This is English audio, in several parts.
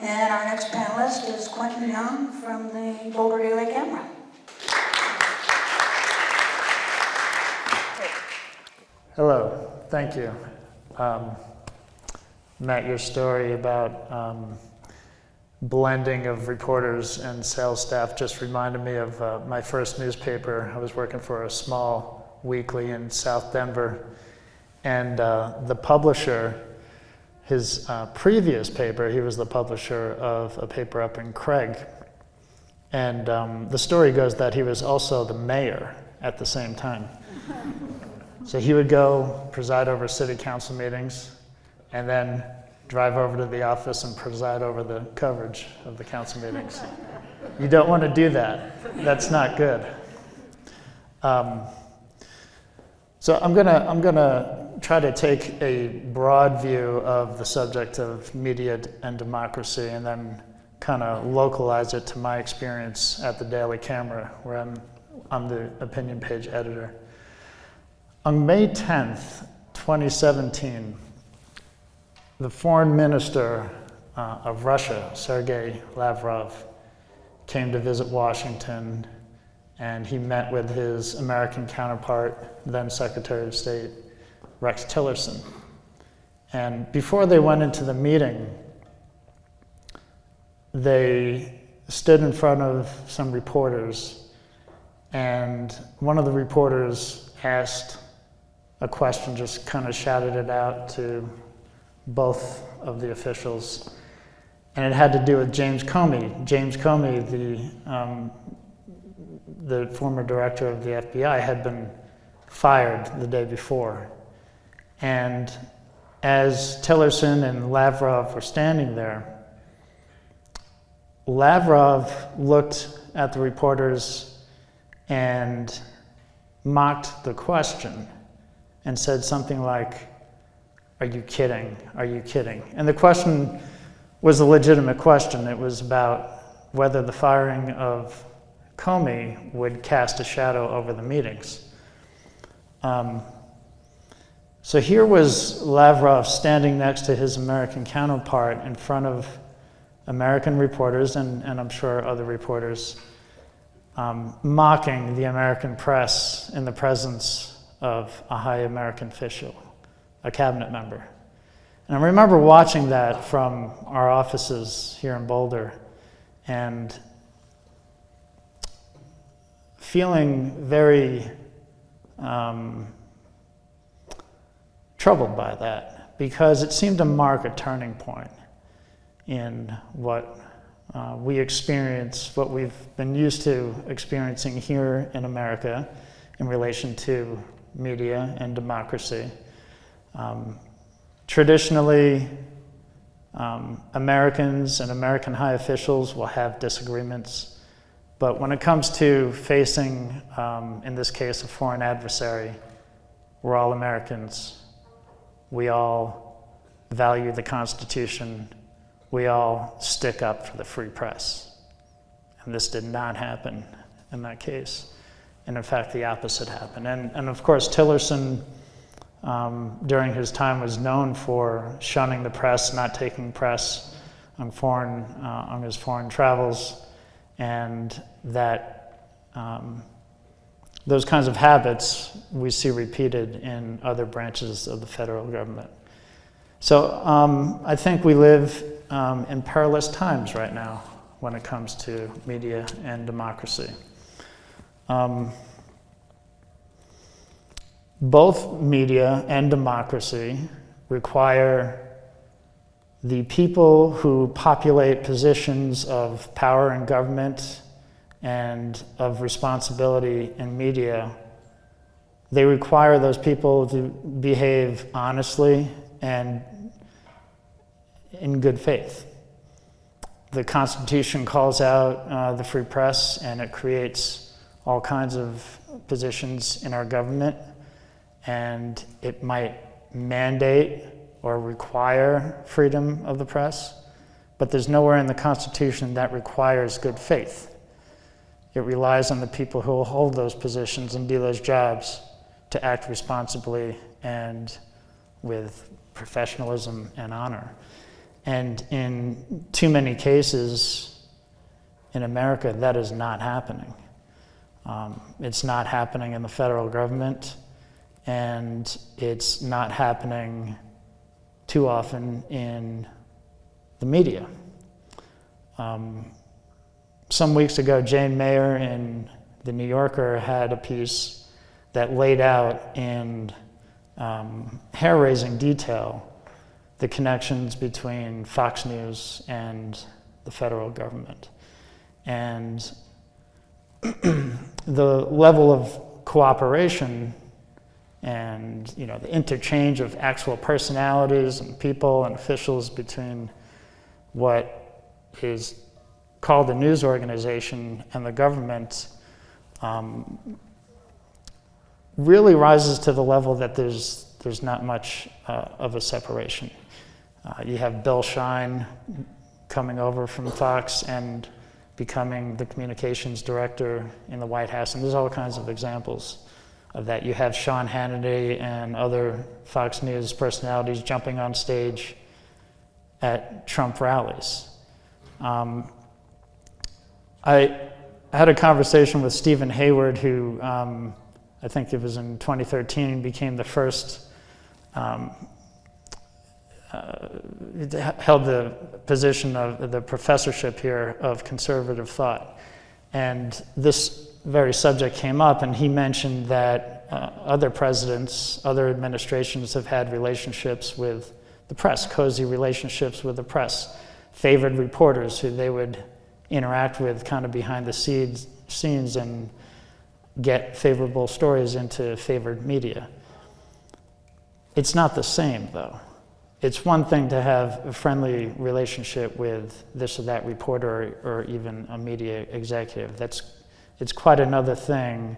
And our next panelist is Quentin Young from the Boulder Daily Camera. Hello, thank you. Matt, your story about blending of reporters and sales staff just reminded me of my first newspaper. I was working for a small weekly in South Denver, and the publisher, his previous paper, he was the publisher of a paper up in Craig. And the story goes that he was also the mayor at the same time. So he would go preside over city council meetings and then drive over to the office and preside over the coverage of the council meetings. You don't want to do that. That's not good. So I'm gonna try to take a broad view of the subject of media and democracy and then kind of localize it to my experience at the Daily Camera, where I'm the opinion page editor. On May 10th, 2017, the foreign minister of Russia, Sergei Lavrov, came to visit Washington, and he met with his American counterpart, then Secretary of State, Rex Tillerson. And before they went into the meeting, they stood in front of some reporters, and one of the reporters asked a question, just kind of shouted it out to both of the officials, and it had to do with James Comey. James Comey, the former director of the FBI, had been fired the day before. And as Tillerson and Lavrov were standing there, Lavrov looked at the reporters and mocked the question and said something like, "Are you kidding? Are you kidding?" And the question was a legitimate question. It was about whether the firing of Comey would cast a shadow over the meetings. So here was Lavrov standing next to his American counterpart in front of American reporters and I'm sure other reporters, mocking the American press in the presence of a high American official, a cabinet member. And I remember watching that from our offices here in Boulder and feeling very troubled by that, because it seemed to mark a turning point in what we experience, what we've been used to experiencing here in America in relation to media and democracy. Traditionally, Americans and American high officials will have disagreements, but when it comes to facing, in this case, a foreign adversary, we're all Americans. We all value the Constitution. We all stick up for the free press. And this did not happen in that case. And in fact, the opposite happened. And of course, Tillerson, during his time, was known for shunning the press, not taking press on his foreign travels, and that those kinds of habits we see repeated in other branches of the federal government. So I think we live in perilous times right now when it comes to media and democracy. Both media and democracy require the people who populate positions of power in government and of responsibility in media. They require those people to behave honestly and in good faith. The Constitution calls out the free press, and it creates all kinds of positions in our government, and it might mandate or require freedom of the press, but there's nowhere in the Constitution that requires good faith. It relies on the people who will hold those positions and do those jobs to act responsibly and with professionalism and honor. And in too many cases in America, that is not happening. It's not happening in the federal government, and it's not happening too often in the media. Some weeks ago, Jane Mayer in The New Yorker had a piece that laid out in hair-raising detail the connections between Fox News and the federal government. And the level of cooperation and the interchange of actual personalities and people and officials between what is called a news organization and the government really rises to the level that there's not much of a separation. You have Bill Shine coming over from Fox and becoming the communications director in the White House, and there's all kinds of examples of that. You have Sean Hannity and other Fox News personalities jumping on stage at Trump rallies. I had a conversation with Stephen Hayward, who I think it was in 2013, became the first, held the position of the professorship here of conservative thought. And this very subject came up, and he mentioned that other presidents, other administrations have had relationships with the press, cozy relationships with the press, favored reporters who they would interact with kind of behind the scenes and get favorable stories into favored media. It's not the same, though. It's one thing to have a friendly relationship with this or that reporter or even a media executive. It's quite another thing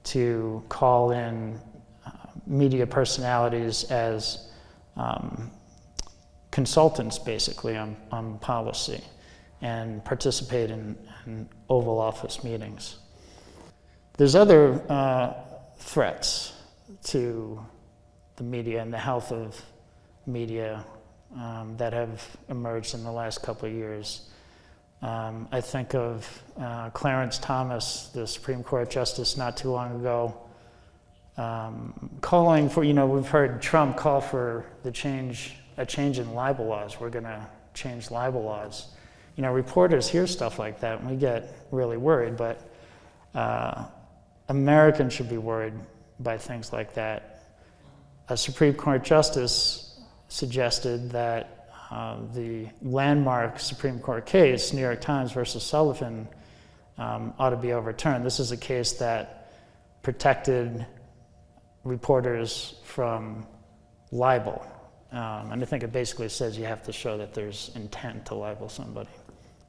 to call in media personalities as consultants, basically, on policy and participate in Oval Office meetings. There's other threats to the media and the health of media that have emerged in the last couple of years. I think of Clarence Thomas, the Supreme Court Justice, not too long ago, calling for, we've heard Trump call for a change in libel laws. We're going to change libel laws. Reporters hear stuff like that and we get really worried, but Americans should be worried by things like that. A Supreme Court Justice suggested that the landmark Supreme Court case, New York Times versus Sullivan, ought to be overturned. This is a case that protected reporters from libel. And I think it basically says you have to show that there's intent to libel somebody.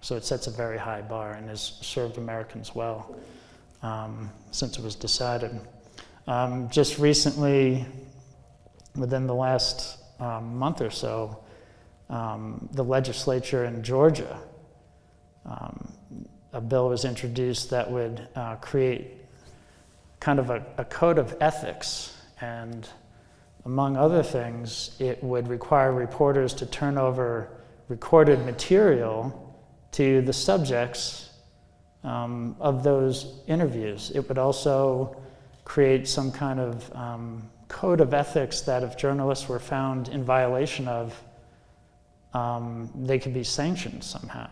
So it sets a very high bar and has served Americans well since it was decided. Just recently, within the last month or so, the legislature in Georgia, a bill was introduced that would create kind of a code of ethics, and among other things, it would require reporters to turn over recorded material to the subjects of those interviews. It would also create some kind of code of ethics that if journalists were found in violation of, they could be sanctioned somehow.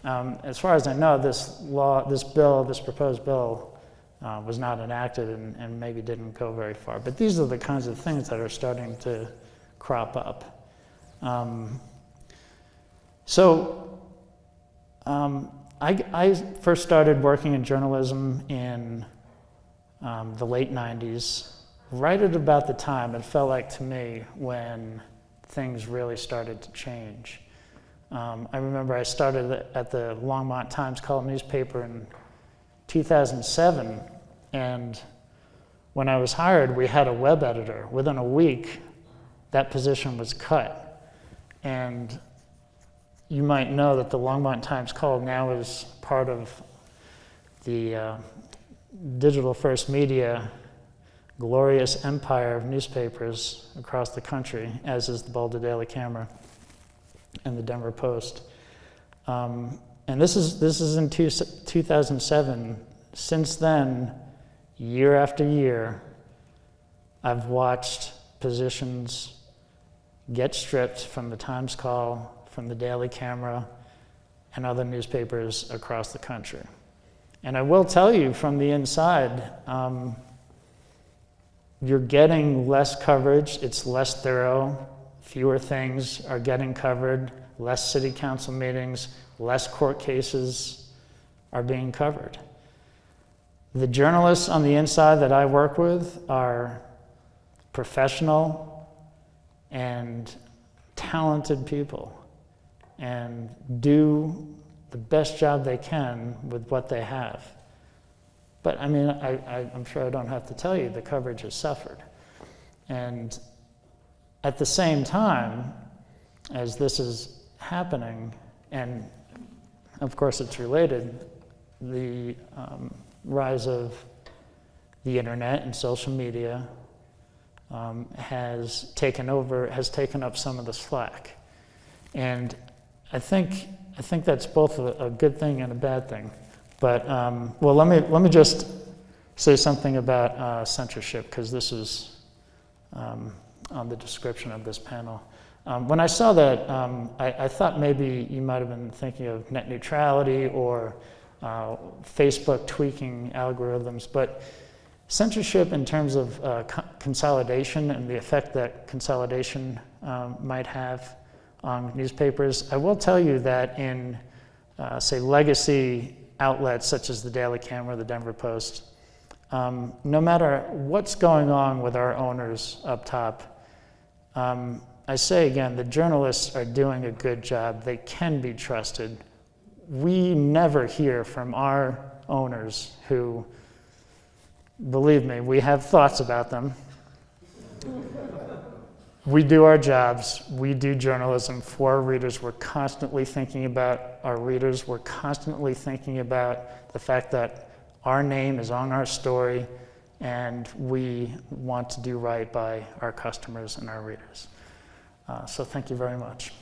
As far as I know, this proposed bill was not enacted and maybe didn't go very far. But these are the kinds of things that are starting to crop up. I first started working in journalism in the late 90s, right at about the time, it felt like to me, when things really started to change. I remember I started at the Longmont Times column newspaper in 2007, and when I was hired, we had a web editor. Within a week, that position was cut. And you might know that the Longmont Times column now is part of the digital first media glorious empire of newspapers across the country, as is the Boulder Daily Camera. and the Denver Post. And this is in 2007. Since then, year after year, I've watched positions get stripped from the Times Call, from the Daily Camera, and other newspapers across the country. And I will tell you from the inside, you're getting less coverage, it's less thorough, fewer things are getting covered, less city council meetings, less court cases are being covered. The journalists on the inside that I work with are professional and talented people and do the best job they can with what they have. But I mean, I'm sure I don't have to tell you, the coverage has suffered. And at the same time, as this is happening, and of course it's related, the rise of the internet and social media has taken up some of the slack. And I think that's both a good thing and a bad thing. But well, let me just say something about censorship, because this is on the description of this panel. When I saw that, I thought maybe you might have been thinking of net neutrality or Facebook tweaking algorithms, but censorship in terms of consolidation and the effect that consolidation might have on newspapers. I will tell you that in, say, legacy outlets such as the Daily Camera, the Denver Post, no matter what's going on with our owners up top, I say again, the journalists are doing a good job. They can be trusted. We never hear from our owners who, believe me, we have thoughts about them. We do our jobs. We do journalism for our readers. We're constantly thinking about our readers. We're constantly thinking about the fact that our name is on our story, and we want to do right by our customers and our readers. So thank you very much.